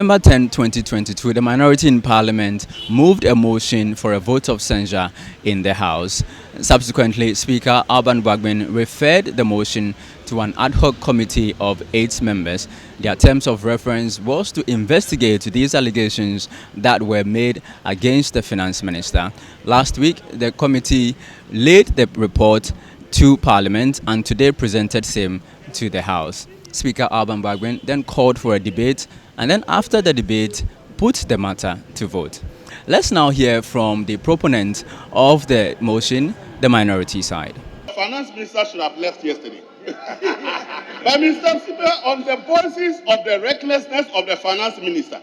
November 10, 2022, the minority in Parliament moved a motion for a vote of censure in the House. Subsequently, Speaker Alban Bagbin referred the motion to an ad hoc committee of 8 members. Their terms of reference was to investigate these allegations that were made against the finance minister. Last week, the committee laid the report to Parliament and today presented same to the House. Speaker Alban Bagbin then called for a debate and then after the debate put the matter to vote. Let's now hear from the proponent of the motion, the minority side. The finance minister should have left yesterday. But Mr. Speaker, on the basis of the recklessness of the finance minister,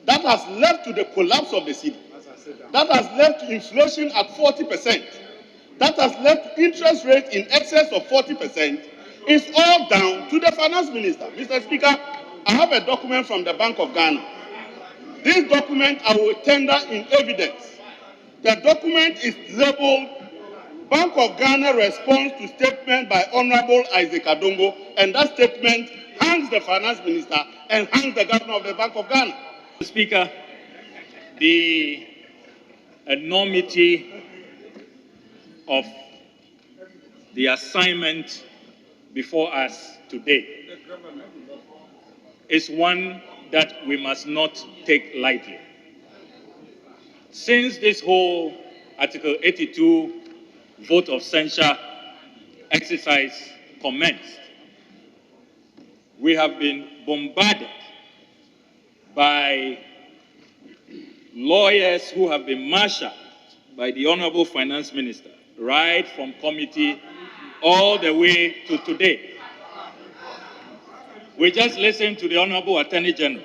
that has led to the collapse of the city. That has led to inflation at 40%. That has led to interest rate in excess of 40%. It's all down to the finance minister. Mr. Speaker, I have a document from the Bank of Ghana. This document I will tender in evidence. The document is labeled Bank of Ghana response to statement by Honorable Isaac Adongo, and that statement hangs the finance minister and hangs the governor of the Bank of Ghana. Speaker, the enormity of the assignment before us today is one that we must not take lightly. Since this whole Article 82 vote of censure exercise commenced, we have been bombarded by lawyers who have been marshaled by the Honorable Finance Minister, right from committee all the way to today. We just listened to the Honorable Attorney General.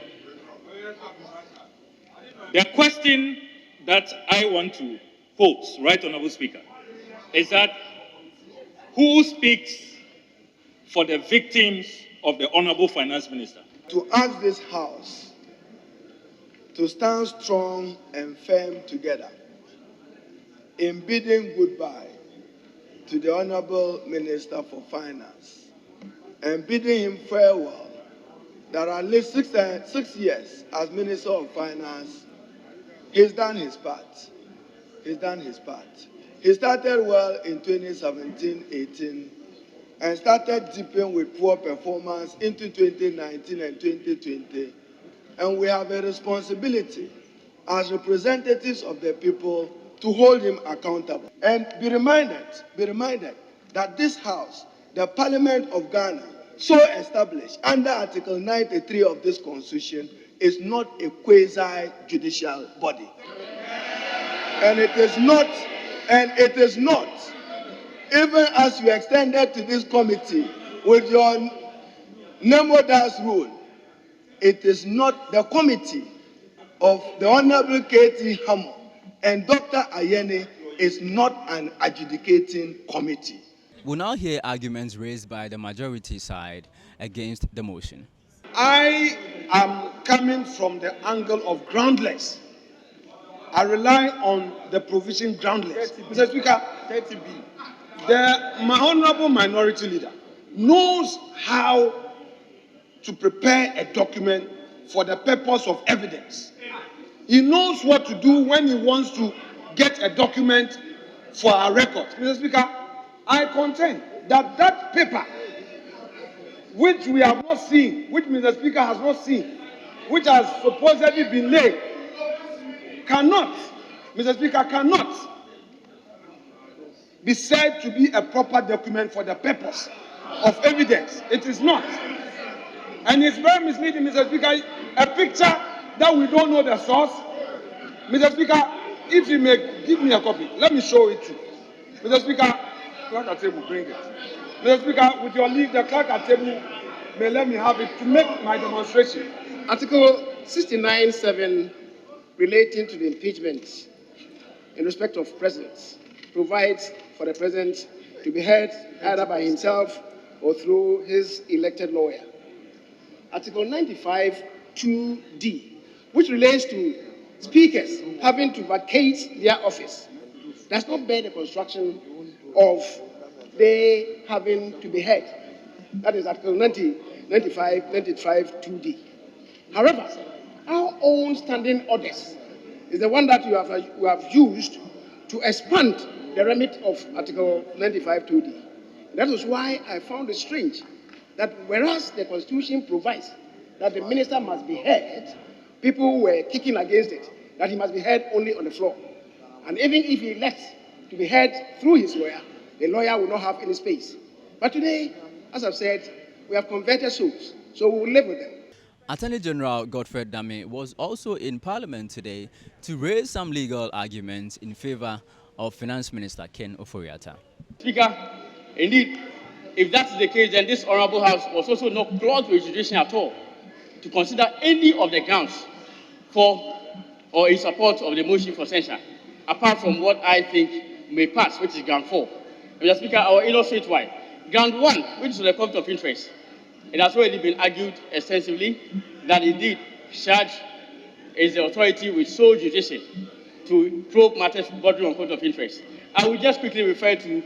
The question that I want to pose, Right Honorable Speaker, is that who speaks for the victims of the Honorable Finance Minister? To ask this House to stand strong and firm together in bidding goodbye to the Honorable Minister for Finance and bidding him farewell that at least 6 years as Minister of Finance, he's done his part. He's done his part. He started well in 2017-18 and started dipping with poor performance into 2019 and 2020. And we have a responsibility as representatives of the people to hold him accountable. And be reminded that this House, the Parliament of Ghana, so established under Article 93 of this Constitution, is not a quasi-judicial body. And it is not, even as you extended to this committee with your Nemo Das rule, it is not the committee of the Honorable K.T. Hamo and Dr. Ayene is not an adjudicating committee. We'll now hear arguments raised by the majority side against the motion. I am coming from the angle of groundless. I rely on the provision groundless. Mr. Speaker, 30B. My honorable minority leader knows how to prepare a document for the purpose of evidence. He knows what to do when he wants to get a document for our records. Mr. Speaker, I contend that that paper, which we have not seen, which Mr. Speaker has not seen, which has supposedly been laid, cannot, Mr. Speaker, cannot be said to be a proper document for the purpose of evidence. It is not. And it's very misleading, Mr. Speaker, a picture that we don't know the source. Mr. Speaker, if you may give me a copy, let me show it to you. Mr. Speaker, clerk at table, bring it. Mr. Speaker, with your leave, the clerk at table may let me have it to make my demonstration. Article 69(7) relating to the impeachment in respect of presidents provides for the president to be heard either by himself or through his elected lawyer. Article 95(2)(d), which relates to speakers having to vacate their office, does not bear the construction of they having to be heard. That is Article 95(2)(d). However, own standing orders is the one that you have used to expand the remit of Article 95 2D. That is why I found it strange that whereas the Constitution provides that the minister must be heard, people were kicking against it, that he must be heard only on the floor. And even if he lets to be heard through his lawyer, the lawyer will not have any space. But today, as I've said, we have converted souls, so we will live with them. Attorney General Godfred Dame was also in Parliament today to raise some legal arguments in favor of Finance Minister Ken Ofori-Atta. Speaker, indeed, if that's the case, then this Honourable House was also not close to its jurisdiction at all to consider any of the grounds for or in support of the motion for censure, apart from what I think may pass, which is ground 4. Mr. Speaker, I will illustrate why. Ground 1, which is the conflict of interest, it has already been argued extensively that indeed CHARGE is the authority with sole jurisdiction to probe matters bordering on conflict of interest. I will just quickly refer to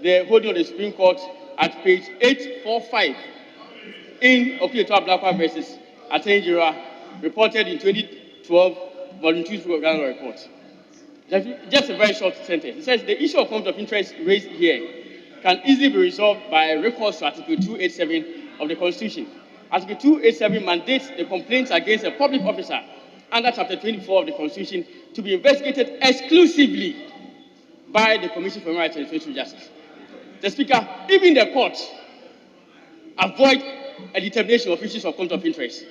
the holding of the Supreme Court at page 845 in Okilitoa Blackwell versus Attorney General, reported in 2012, Volume 2 Program Report. Just a very short sentence. It says the issue of conflict of interest raised here can easily be resolved by recourse to Article 287 of the Constitution. Article 287 mandates the complaints against a public officer under Chapter 24 of the Constitution to be investigated exclusively by the Commission for Human Rights and Social Justice. The Speaker, even the court, avoid a determination of issues of conflict of interest.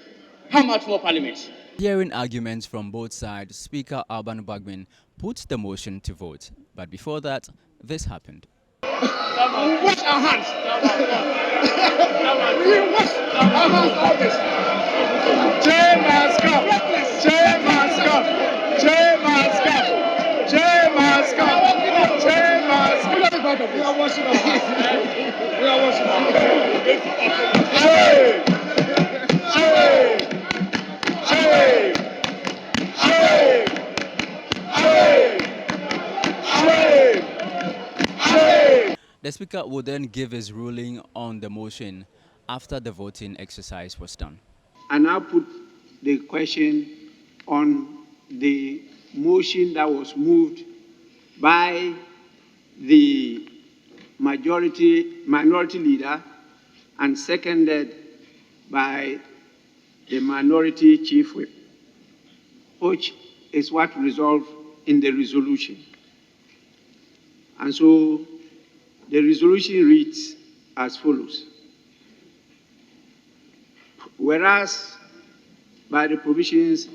How much more Parliament? Hearing arguments from both sides, Speaker Alban Bagwin put the motion to vote. But before that, this happened. We wash our hands. We wash our hands of this. J must come. J must come. J must come. J must come. J must come. We are washing our hands. We are washing our hands. Shame! Shame! Shame! Shame! Shame! Shame! The Speaker will then give his ruling on the motion after the voting exercise was done. I now put the question on the motion that was moved by the minority leader and seconded by the minority chief whip, which is what resolved in the resolution. And so the resolution reads as follows. Whereas by the provisions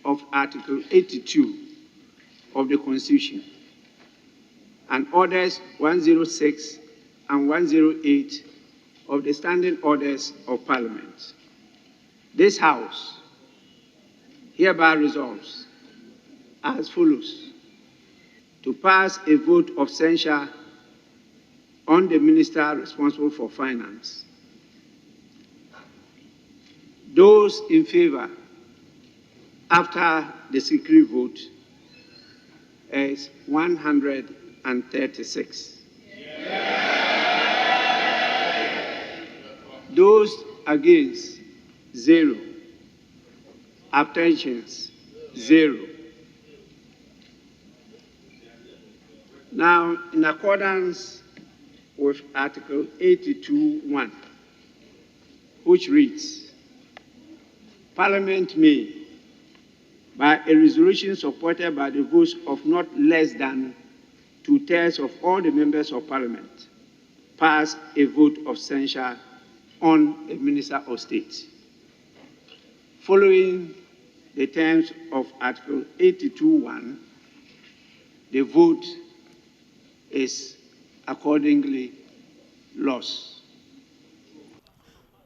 of Article 82 of the Constitution and Orders 106 and 108 of the Standing Orders of Parliament, this House hereby resolves as follows: to pass a vote of censure on the Minister responsible for Finance. Those in favor, after the secret vote, is 136. Those against, 0. Abstentions, 0. Now, in accordance with Article 82(1), which reads, Parliament may, by a resolution supported by the votes of not less than 2/3 of all the members of Parliament, pass a vote of censure on a Minister of State. Following the terms of Article 82(1), the vote is accordingly lost.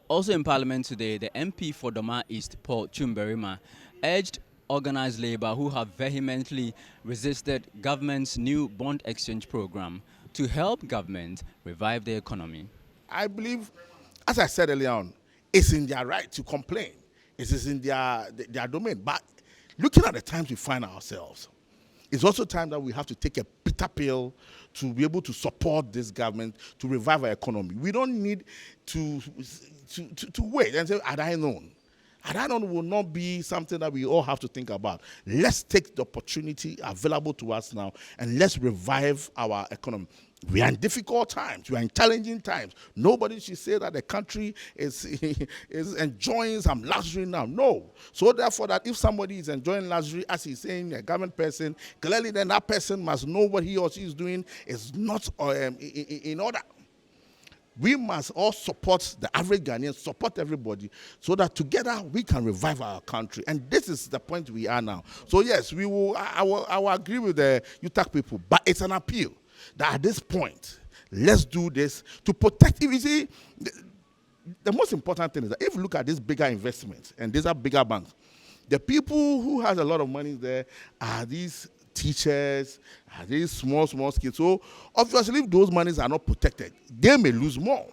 Also in Parliament today, the MP for Doma East, Paul Chumberima, urged organized labor who have vehemently resisted government's new bond exchange program to help government revive the economy. I believe, as I said earlier on, it's in their right to complain. It is in their domain. But looking at the times we find ourselves, it's also time that we have to take a bitter pill to be able to support this government to revive our economy. We don't need to wait and say, had I known. And that will not be something that we all have to think about. Let's take the opportunity available to us now and let's revive our economy. We are in difficult times. We are in challenging times. Nobody should say that the country is enjoying some luxury now. No. So therefore, that if somebody is enjoying luxury, as he's saying, a government person, clearly then that person must know what he or she is doing is not in order. We must all support the average Ghanaian, support everybody, so that together we can revive our country. And this is the point we are now. So yes, we will. I will agree with the UTAC people, but it's an appeal that at this point, let's do this to protect. If you see, the most important thing is that if you look at these bigger investments, and these are bigger banks, the people who has a lot of money there are these teachers, are these small kids. So obviously, if those monies are not protected, they may lose more.